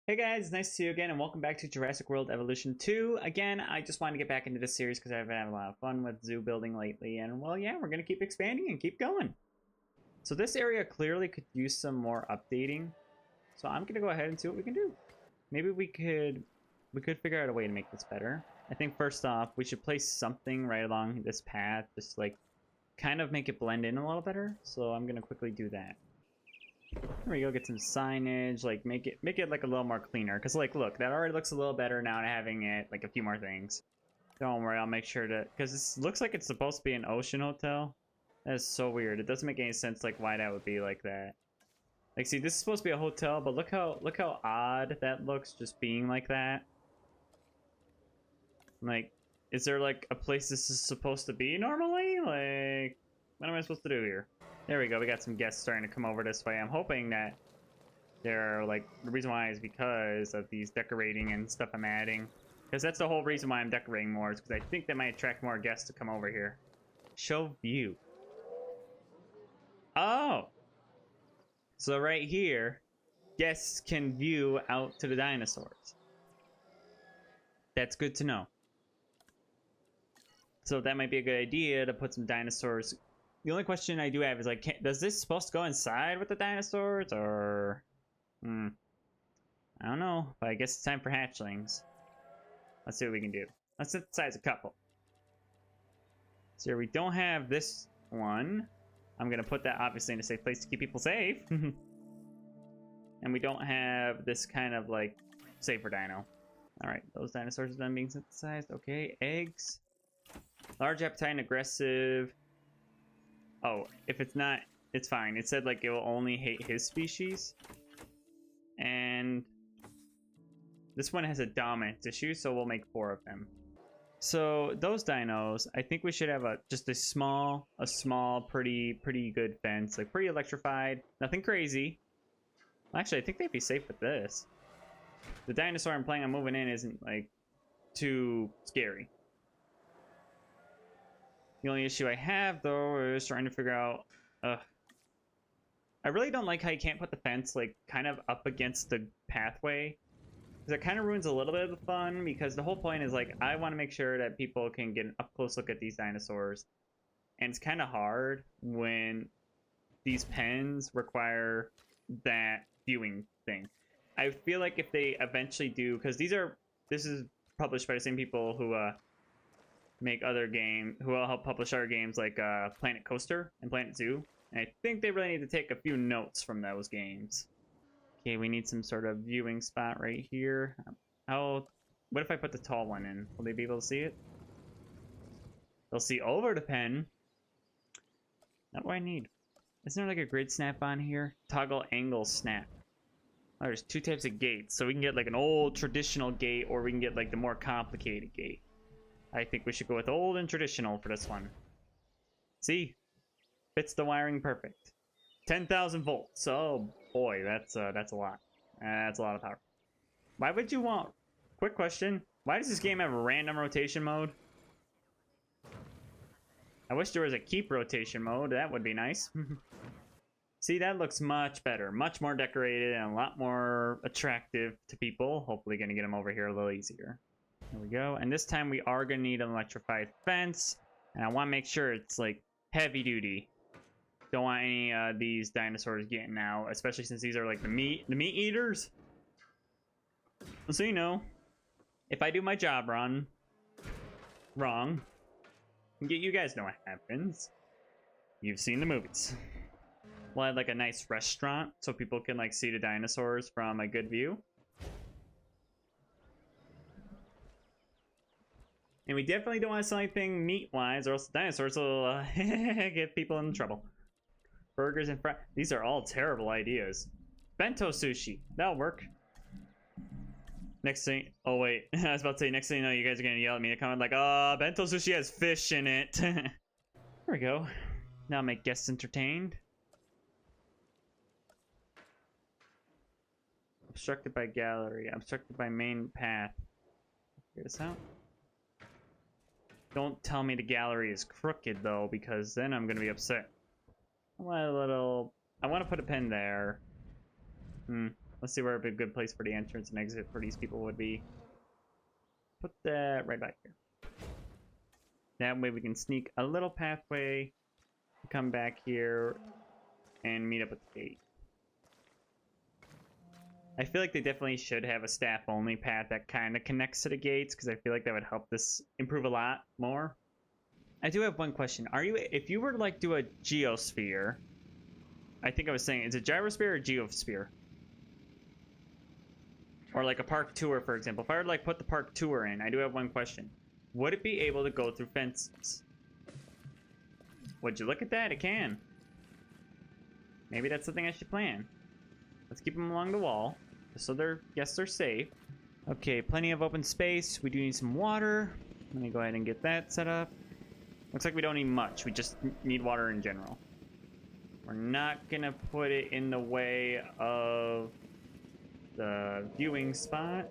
Hey guys, nice to see you again, and welcome back to Jurassic World Evolution 2. Again, I just wanted to get back into this series because I've been having a lot of fun with zoo building lately, and well, yeah, we're going to keep expanding and keep going. So this area clearly could use some more updating, so I'm going to go ahead and see what we can do. Maybe we could figure out a way to make this better. I think first off, we should place something right along this path, just like kind of make it blend in a little better, so I'm going to quickly do that. There we go, get some signage, like make it like a little more cleaner. Cause like look, that already looks a little better now having it like a few more things. Don't worry, I'll make sure to, cause this looks like it's supposed to be an ocean hotel. That is so weird. It doesn't make any sense like why that would be like that. Like see, this is supposed to be a hotel, but look how odd that looks just being like that. Like, is there like a place this is supposed to be normally? Like, what am I supposed to do here? There we go, we got some guests starting to come over this way. I'm hoping that they're like, the reason why is because of these decorating and stuff I'm adding. Because that's the whole reason why I'm decorating more, is because I think that might attract more guests to come over here. Show view. Oh! So right here, guests can view out to the dinosaurs. That's good to know. So that might be a good idea to put some dinosaurs. The only question I do have is like, does this supposed to go inside with the dinosaurs, or I don't know, but I guess it's time for hatchlings. Let's see what we can do. Let's synthesize a couple. So here we don't have this one. I'm gonna put that obviously in a safe place to keep people safe. And we don't have this kind of like safer dino. All right, those dinosaurs are done being synthesized. Okay, eggs. Large appetite and aggressive. Oh, if it's not, it's fine. It said like it will only hate his species. And this one has a dominant issue, so we'll make 4 of them. So those dinos, I think we should have just a small, pretty good fence, like pretty electrified, nothing crazy. Actually, I think they'd be safe with this. The dinosaur I'm planning on moving in isn't like too scary. The only issue I have, though, is trying to figure out... I really don't like how you can't put the fence, like, kind of up against the pathway. Because it kind of ruins a little bit of the fun, because the whole point is, like, I want to make sure that people can get an up-close look at these dinosaurs. And it's kind of hard when these pens require that viewing thing. I feel like if they eventually do... Because this is published by the same people who, make other games, who will help publish other games like Planet Coaster and Planet Zoo. And I think they really need to take a few notes from those games. Okay, we need some sort of viewing spot right here. What if I put the tall one in? Will they be able to see it? They'll see over the pen. Not what I need. Isn't there like a grid snap on here? Toggle angle snap. Oh, there's 2 types of gates. So we can get like an old traditional gate, or we can get like the more complicated gate. I think we should go with old and traditional for this one. See? Fits the wiring perfect. 10,000 volts. Oh boy, that's a lot. That's a lot of power. Why would you want... Quick question. Why does this game have a random rotation mode? I wish there was a keep rotation mode. That would be nice. See, that looks much better. Much more decorated and a lot more attractive to people. Hopefully gonna get them over here a little easier. There we go. And this time we are going to need an electrified fence. And I want to make sure it's like heavy duty. Don't want any of these dinosaurs getting out, especially since these are like the meat eaters. So you know, if I do my job wrong, you guys know what happens. You've seen the movies. We'll have like a nice restaurant so people can like see the dinosaurs from a good view. And we definitely don't want to sell anything meat-wise, or else the dinosaurs will get people in trouble. Burgers and fries. These are all terrible ideas. Bento sushi. That'll work. Next thing... Oh, wait. I was about to say, next thing you know, you guys are going to yell at me in a comment like, bento sushi has fish in it. There we go. Now make guests entertained. Obstructed by gallery. Obstructed by main path. Figure this out. Don't tell me the gallery is crooked, though, because then I'm going to be upset. I want to put a pen there. Let's Let's see where a good place for the entrance and exit for these people would be. Put that right back here. That way we can sneak a little pathway, come back here, and meet up with the gate. I feel like they definitely should have a staff-only path that kind of connects to the gates, because I feel like that would help this improve a lot more. I do have one question. If you were to like do a geosphere, I think I was saying, is it gyrosphere or geosphere? Or like a park tour, for example. If I were to like put the park tour in, I do have one question. Would it be able to go through fences? Would you look at that? It can. Maybe that's something I should plan. Let's keep them along the wall, just so they're safe. Okay, plenty of open space. We do need some water. Let me go ahead and get that set up. Looks like we don't need much. We just need water in general. We're not gonna put it in the way of the viewing spot,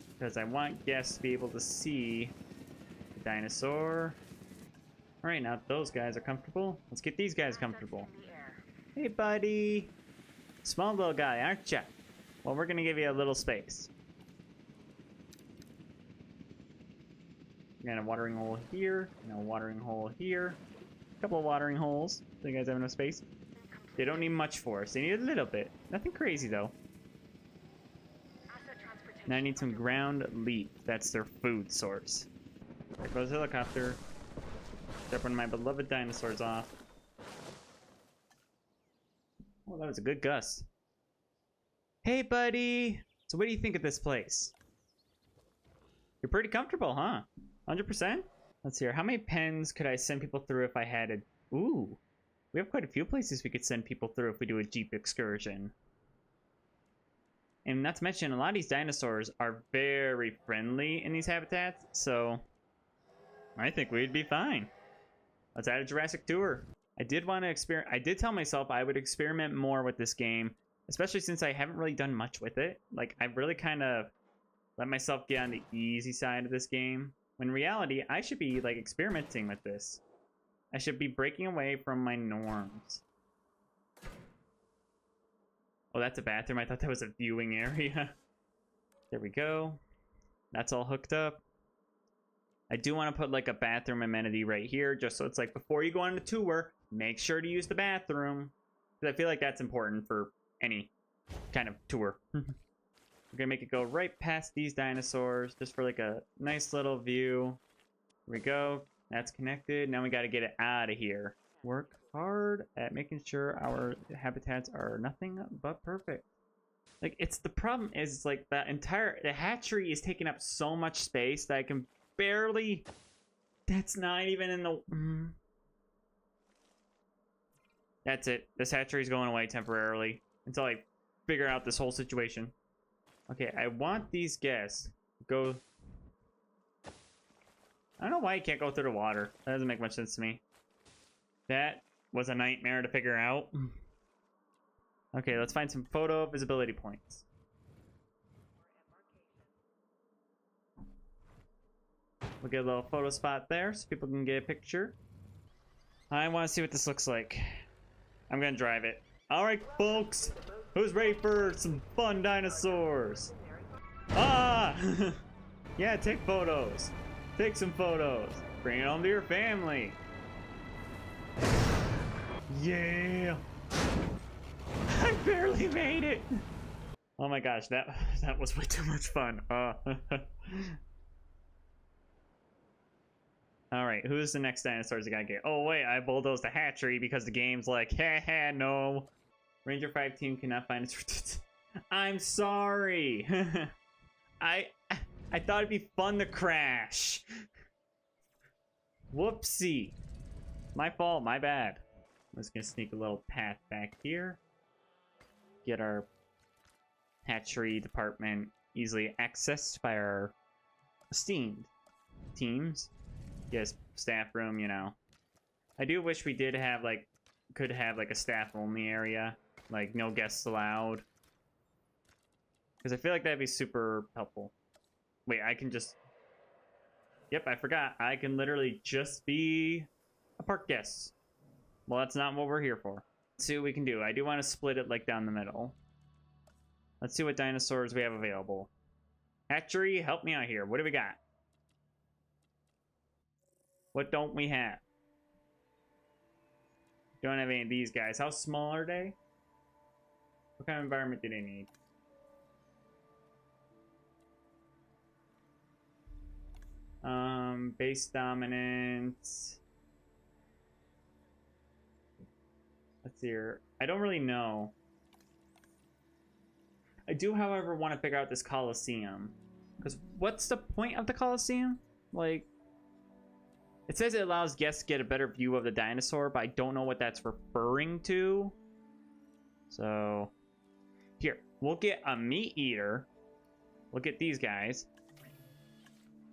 because I want guests to be able to see the dinosaur. Alright, now those guys are comfortable. Let's get these guys comfortable. Hey, buddy. Small little guy, aren't ya? Well, we're gonna give you a little space. We got a watering hole here, and a watering hole here. A couple of watering holes, so you guys have enough space. They don't need much for us. They need a little bit. Nothing crazy, though. Now I need some ground leaf. That's their food source. There goes the helicopter. Step one of my beloved dinosaurs off. Oh, that was a good gust. Hey, buddy! So what do you think of this place? You're pretty comfortable, huh? 100%? Let's see here. How many pens could I send people through if I had a... Ooh. We have quite a few places we could send people through if we do a Jeep excursion. And not to mention, a lot of these dinosaurs are very friendly in these habitats, so I think we'd be fine. Let's add a Jurassic tour. I did want to experiment. I did tell myself I would experiment more with this game, especially since I haven't really done much with it. Like, I've really kind of let myself get on the easy side of this game. When in reality, I should be, like, experimenting with this. I should be breaking away from my norms. Oh, that's a bathroom. I thought that was a viewing area. There we go. That's all hooked up. I do want to put, like, a bathroom amenity right here, just so it's like, before you go on the tour, make sure to use the bathroom. Because I feel like that's important for any kind of tour. We're gonna make it go right past these dinosaurs, just for, like, a nice little view. Here we go. That's connected. Now we got to get it out of here. Work hard at making sure our habitats are nothing but perfect. Like, it's the problem is, like, the hatchery is taking up so much space that I can barely... That's not even in the... That's it. This hatchery's going away temporarily until I figure out this whole situation. Okay, I want these guests to go... I don't know why you can't go through the water. That doesn't make much sense to me. That was a nightmare to figure out. Okay, let's find some photo visibility points. We'll get a little photo spot there so people can get a picture. I want to see what this looks like. I'm going to drive it. All right, folks. Who's ready for some fun dinosaurs? Ah! Yeah, take photos. Take some photos. Bring it home to your family. Yeah. I barely made it. Oh my gosh, that was way too much fun. All right, who's the next dinosaurs I gotta get? Oh wait, I bulldozed the hatchery because the game's like, haha, no. Ranger 5 team cannot find its... I'm sorry. I thought it'd be fun to crash. Whoopsie. My fault, my bad. I'm just gonna sneak a little path back here. Get our hatchery department easily accessed by our esteemed teams. Yes, staff room, you know. I do wish we did have, like, could have, like, a staff-only area. Like, no guests allowed. Because I feel like that'd be super helpful. Wait, I can just... Yep, I forgot. I can literally just be a park guest. Well, that's not what we're here for. Let's see what we can do. I do want to split it, like, down the middle. Let's see what dinosaurs we have available. Hatchery, help me out here. What do we got? What don't we have? Don't have any of these guys. How small are they? What kind of environment do they need? Base dominance. Let's see here. I don't really know. I do, however, want to figure out this Coliseum. Because what's the point of the Coliseum? Like, it says it allows guests to get a better view of the dinosaur, but I don't know what that's referring to. So, here, we'll get a meat eater. We'll get these guys.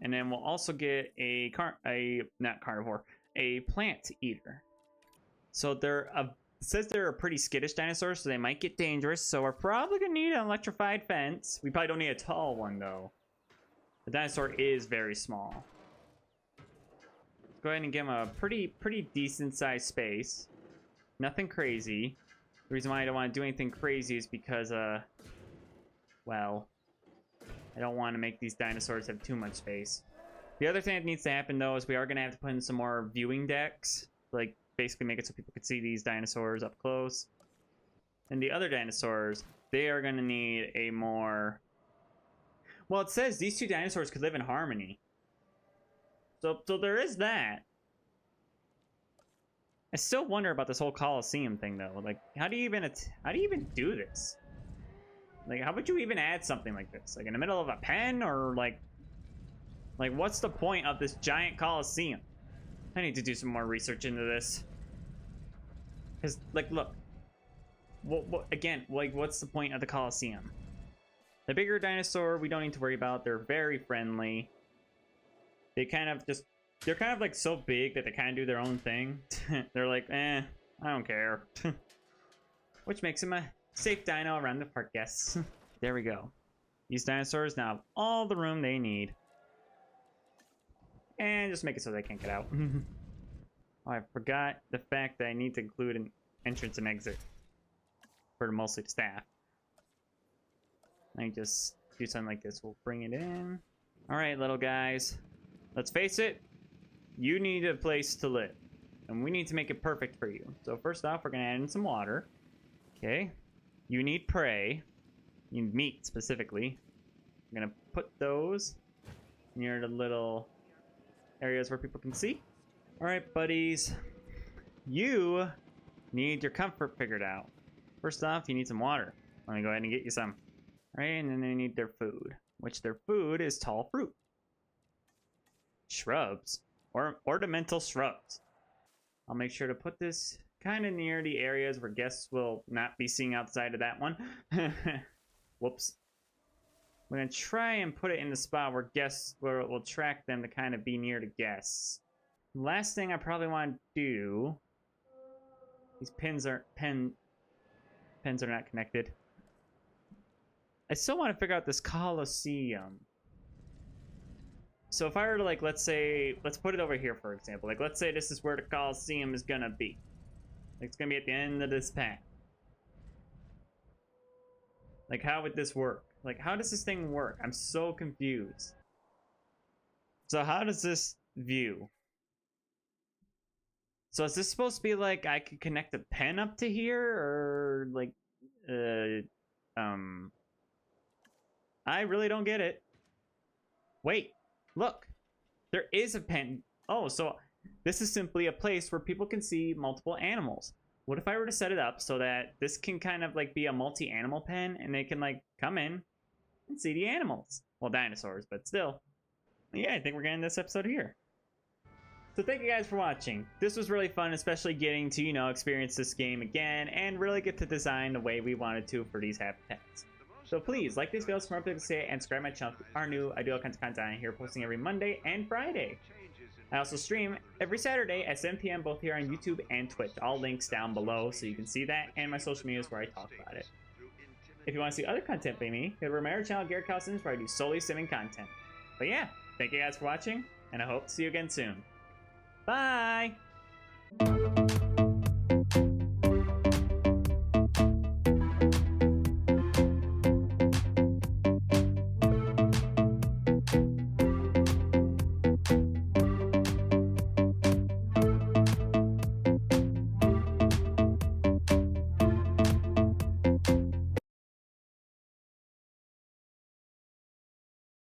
And then we'll also get a plant eater. So it says they're a pretty skittish dinosaur, so they might get dangerous. So we're probably gonna need an electrified fence. We probably don't need a tall one though. The dinosaur is very small. Let's go ahead and give him a pretty decent sized space. Nothing crazy. The reason why I don't want to do anything crazy is because well, I don't want to make these dinosaurs have too much space. The other thing that needs to happen though is we are gonna have to put in some more viewing decks, like basically make it so people can see these dinosaurs up close. And the other dinosaurs, they are gonna need a more... Well, it says these two dinosaurs could live in harmony. So there is that. I still wonder about this whole Coliseum thing though. Like, how do you even do this? Like, how would you even add something like this? Like in the middle of a pen, or like what's the point of this giant Coliseum? I need to do some more research into this. Cause like, look, again, like, what's the point of the Coliseum? The bigger dinosaur, we don't need to worry about. They're very friendly. They're kind of like so big that they kind of do their own thing. They're like, I don't care. Which makes them a safe dino around the park guests. There we go. These dinosaurs now have all the room they need. And just make it so they can't get out. Oh, I forgot the fact that I need to include an entrance and exit for mostly the staff. Let me just do something like this. We'll bring it in. All right, little guys. Let's face it. You need a place to live. And we need to make it perfect for you. So first off, we're going to add in some water. Okay. You need prey. You need meat, specifically. I'm going to put those near the little areas where people can see. All right, buddies. You need your comfort figured out. First off, you need some water. Let me go ahead and get you some. All right, and then they need their food, which their food is tall fruit. Shrubs, or ornamental shrubs. I'll make sure to put this kind of near the areas where guests will not be seeing outside of that one. Whoops. We're going to try and put it in the spot where it will attract them to kind of be near the guests. Last thing I probably want to do... These pens are not connected. I still want to figure out this Coliseum. So if I were to, like, let's put it over here, for example. Like, let's say this is where the Coliseum is going to be. It's going to be at the end of this path. Like, how would this work? Like, how does this thing work? I'm so confused. So how does this view? So is this supposed to be like I could connect a pen up to here, or like, I really don't get it. Wait, look, there is a pen. Oh, so this is simply a place where people can see multiple animals. What if I were to set it up so that this can kind of like be a multi-animal pen, and they can like come in and see the animals? Well, dinosaurs, but still. Yeah, I think we're getting this episode here. So thank you guys for watching. This was really fun, especially getting to, you know, experience this game again and really get to design the way we wanted to for these habitats. So please like these videos for more things to say and subscribe to my channel if you are new. I do all kinds of content on here, posting every Monday and Friday. I also stream every Saturday at 7 p.m. both here on YouTube and Twitch. All links down below so you can see that, and my social medias where I talk about it. If you want to see other content by me, go to my other channel, Gerewolf, where I do solely simming content. But yeah, thank you guys for watching, and I hope to see you again soon. Bye!